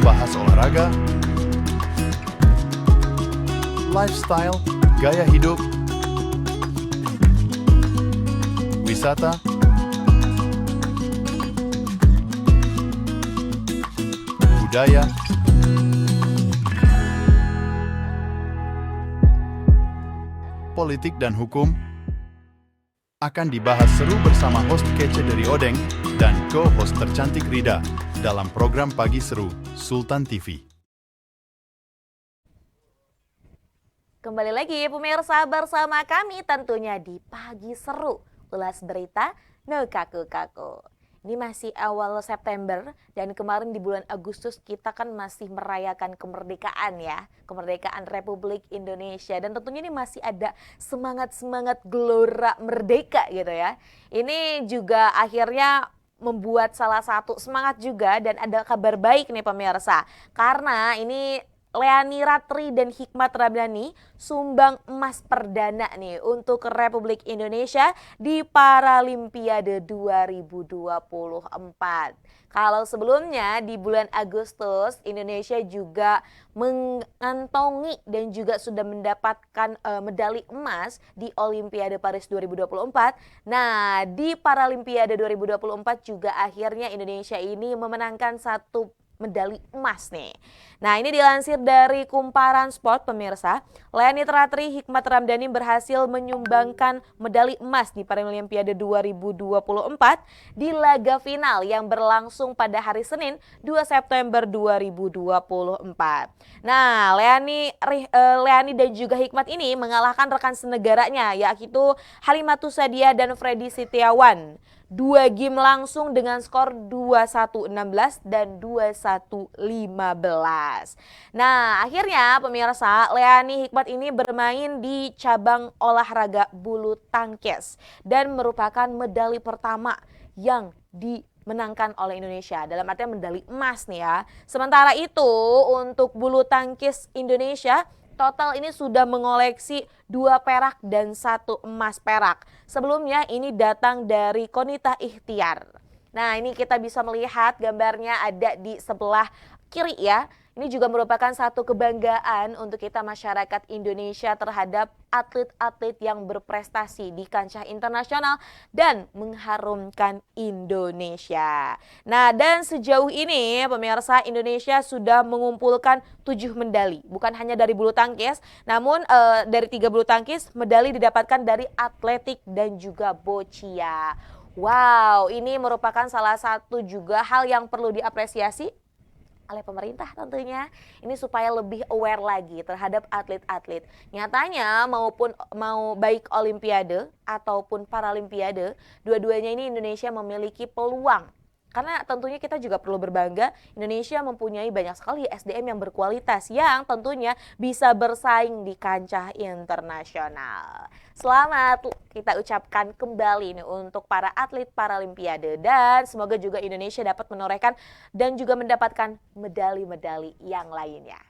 bahas olahraga, lifestyle, gaya hidup, wisata, budaya, politik dan hukum akan dibahas seru bersama host kece dari Odeng dan co-host tercantik Rida dalam program Pagi Seru Sultan TV. Kembali lagi pemirsa bersama kami tentunya di Pagi Seru, ulas berita no kaku-kaku. Ini masih awal September dan kemarin di bulan Agustus kita kan masih merayakan kemerdekaan ya, kemerdekaan Republik Indonesia, dan tentunya ini masih ada semangat-semangat gelora merdeka gitu ya. Ini juga akhirnya membuat salah satu semangat juga, dan ada kabar baik nih pemirsa, karena ini Leani Ratri dan Hikmat Ramdhani sumbang emas perdana nih untuk Republik Indonesia di Paralimpiade 2024. Kalau sebelumnya di bulan Agustus Indonesia juga mengantongi dan juga sudah mendapatkan medali emas di Olimpiade Paris 2024. Nah, di Paralimpiade 2024 juga akhirnya Indonesia ini memenangkan satu medali emas nih. Nah, ini dilansir dari Kumparan Sport pemirsa, Leani Ratri Hikmat Ramdhani berhasil menyumbangkan medali emas di Paralimpiade 2024 di laga final yang berlangsung pada hari Senin 2 September 2024. Nah, Leani dan juga Hikmat ini mengalahkan rekan senegaranya yaitu Halimatus Sadiah dan Freddy Setiawan. 2 game langsung dengan skor 21-16 dan 21-15. Nah, akhirnya pemirsa, Leani Hikmat ini bermain di cabang olahraga bulu tangkis dan merupakan medali pertama yang dimenangkan oleh Indonesia, dalam artian medali emas nih ya. Sementara itu untuk bulu tangkis Indonesia total ini sudah mengoleksi 2 perak dan 1 emas perak. Sebelumnya ini datang dari Konita Ikhtiar. Nah, ini kita bisa melihat gambarnya ada di sebelah kiri ya. Ini juga merupakan satu kebanggaan untuk kita masyarakat Indonesia terhadap atlet-atlet yang berprestasi di kancah internasional dan mengharumkan Indonesia. Nah, dan sejauh ini pemirsa, Indonesia sudah mengumpulkan 7 medali. Bukan hanya dari bulu tangkis, namun dari 3 bulu tangkis, medali didapatkan dari atletik dan juga boccia. Wow, ini merupakan salah satu juga hal yang perlu diapresiasi oleh pemerintah tentunya, ini supaya lebih aware lagi terhadap atlet-atlet. Nyatanya mau baik Olimpiade ataupun Paralimpiade, dua-duanya ini Indonesia memiliki peluang. Karena tentunya kita juga perlu berbangga, Indonesia mempunyai banyak sekali SDM yang berkualitas yang tentunya bisa bersaing di kancah internasional. Selamat kita ucapkan kembali nih untuk para atlet Paralimpiade, dan semoga juga Indonesia dapat menorehkan dan juga mendapatkan medali-medali yang lainnya.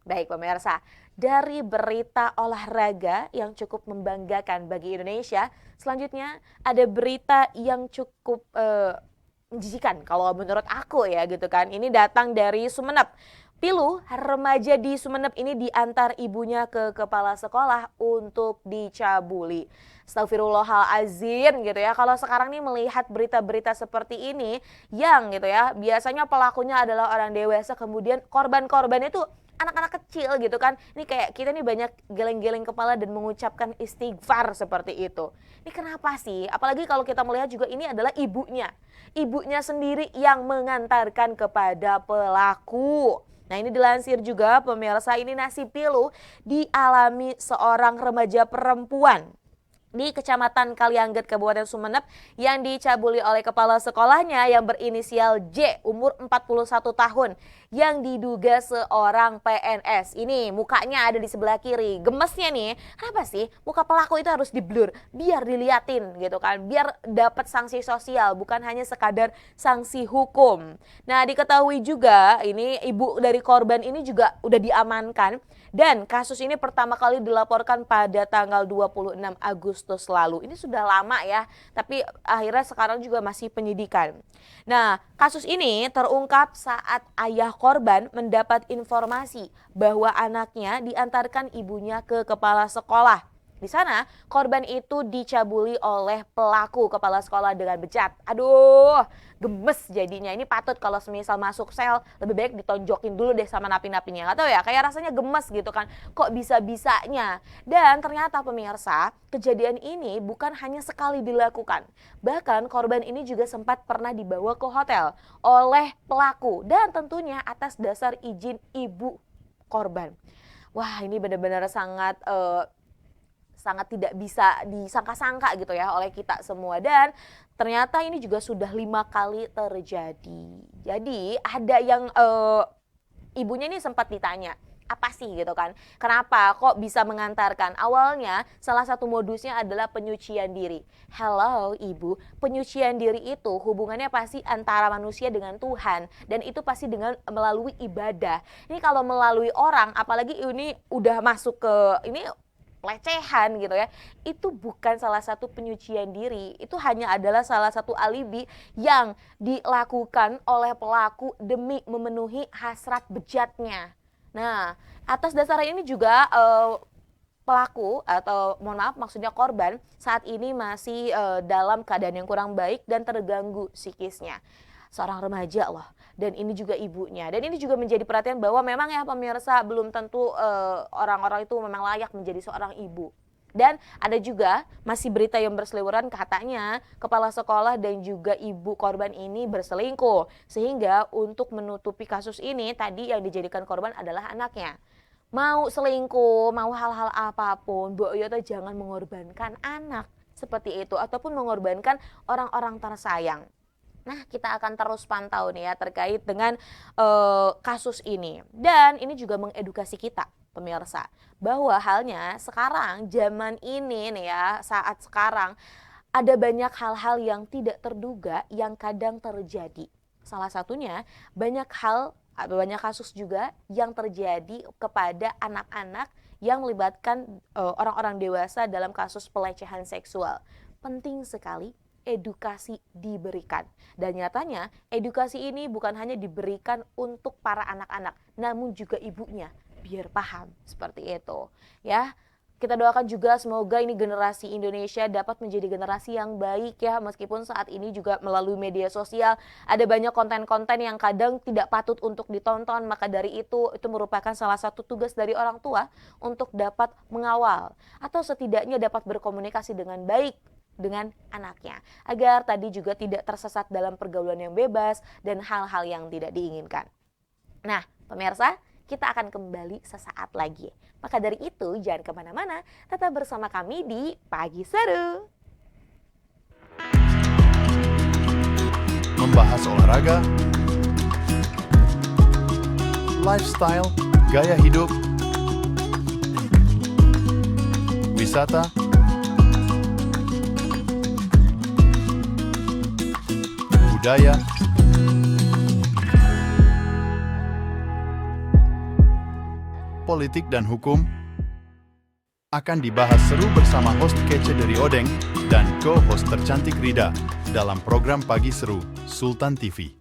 Baik pemirsa, dari berita olahraga yang cukup membanggakan bagi Indonesia, selanjutnya ada berita yang cukup menjijikan kalau menurut aku ya gitu kan. Ini datang dari Sumeneb. Pilu remaja di Sumeneb ini diantar ibunya ke kepala sekolah untuk dicabuli. Astagfirullahalazim gitu ya. Kalau sekarang nih melihat berita-berita seperti ini yang gitu ya, biasanya pelakunya adalah orang dewasa, kemudian korban-korbannya itu anak-anak kecil gitu kan. Ini kayak kita nih banyak geleng-geleng kepala dan mengucapkan istighfar seperti itu. Ini kenapa sih? Apalagi kalau kita melihat juga ini adalah ibunya. Ibunya sendiri yang mengantarkan kepada pelaku. Nah, ini dilansir juga pemirsa, ini nasib pilu dialami seorang remaja perempuan di Kecamatan Kaliangget, Kabupaten Sumeneb yang dicabuli oleh kepala sekolahnya yang berinisial J, umur 41 tahun, yang diduga seorang PNS. Ini mukanya ada di sebelah kiri. Gemesnya nih, kenapa sih muka pelaku itu harus diblur? Biar diliatin gitu kan, biar dapat sanksi sosial, bukan hanya sekadar sanksi hukum. Nah, diketahui juga ini ibu dari korban ini juga udah diamankan, dan kasus ini pertama kali dilaporkan pada tanggal 26 Agustus Agustus lalu. Ini sudah lama ya, tapi akhirnya sekarang juga masih penyidikan. Nah, kasus ini terungkap saat ayah korban mendapat informasi bahwa anaknya diantarkan ibunya ke kepala sekolah. Di sana, korban itu dicabuli oleh pelaku kepala sekolah dengan bejat. Aduh, gemes jadinya. Ini patut kalau semisal masuk sel, lebih baik ditonjokin dulu deh sama napi-napinya. Nggak tahu ya, kayak rasanya gemes gitu kan. Kok bisa-bisanya? Dan ternyata pemirsa, kejadian ini bukan hanya sekali dilakukan. Bahkan korban ini juga sempat pernah dibawa ke hotel oleh pelaku. Dan tentunya atas dasar izin ibu korban. Wah, ini benar-benar sangat tidak bisa disangka-sangka gitu ya oleh kita semua, dan ternyata ini juga sudah 5 kali terjadi. Jadi ada yang ibunya ini sempat ditanya, apa sih gitu kan, kenapa kok bisa mengantarkan? Awalnya salah satu modusnya adalah penyucian diri. Hello ibu, penyucian diri itu hubungannya pasti antara manusia dengan Tuhan, dan itu pasti dengan melalui ibadah. Ini kalau melalui orang, apalagi ini udah masuk ke ini pelecehan gitu ya, itu bukan salah satu penyucian diri, itu hanya adalah salah satu alibi yang dilakukan oleh pelaku demi memenuhi hasrat bejatnya. Nah, atas dasar ini juga pelaku atau mohon maaf maksudnya korban saat ini masih dalam keadaan yang kurang baik dan terganggu psikisnya. Seorang remaja loh, dan ini juga ibunya, dan ini juga menjadi perhatian bahwa memang ya pemirsa, belum tentu orang-orang itu memang layak menjadi seorang ibu. Dan ada juga masih berita yang berseliweran, katanya kepala sekolah dan juga ibu korban ini berselingkuh, sehingga untuk menutupi kasus ini tadi yang dijadikan korban adalah anaknya. Mau selingkuh, mau hal-hal apapun, Bu Oyoto jangan mengorbankan anak seperti itu ataupun mengorbankan orang-orang tersayang. Nah, kita akan terus pantau nih ya terkait dengan kasus ini. Dan ini juga mengedukasi kita, pemirsa, bahwa halnya sekarang, zaman ini nih ya, saat sekarang, ada banyak hal-hal yang tidak terduga yang kadang terjadi. Salah satunya, banyak kasus juga yang terjadi kepada anak-anak yang melibatkan orang-orang dewasa dalam kasus pelecehan seksual. Penting sekali edukasi diberikan, dan nyatanya edukasi ini bukan hanya diberikan untuk para anak-anak, namun juga ibunya biar paham seperti itu ya. Kita doakan juga semoga ini generasi Indonesia dapat menjadi generasi yang baik ya, meskipun saat ini juga melalui media sosial ada banyak konten-konten yang kadang tidak patut untuk ditonton. Maka dari itu merupakan salah satu tugas dari orang tua untuk dapat mengawal atau setidaknya dapat berkomunikasi dengan baik dengan anaknya, agar tadi juga tidak tersesat dalam pergaulan yang bebas dan hal-hal yang tidak diinginkan. Nah, pemirsa, kita akan kembali sesaat lagi. Maka dari itu, jangan kemana-mana, tetap bersama kami di Pagi Seru. Membahas olahraga, lifestyle, gaya hidup, wisata, budaya, politik dan hukum akan dibahas seru bersama host kece dari Odeng dan co-host tercantik Rida dalam program Pagi Seru Sultan TV.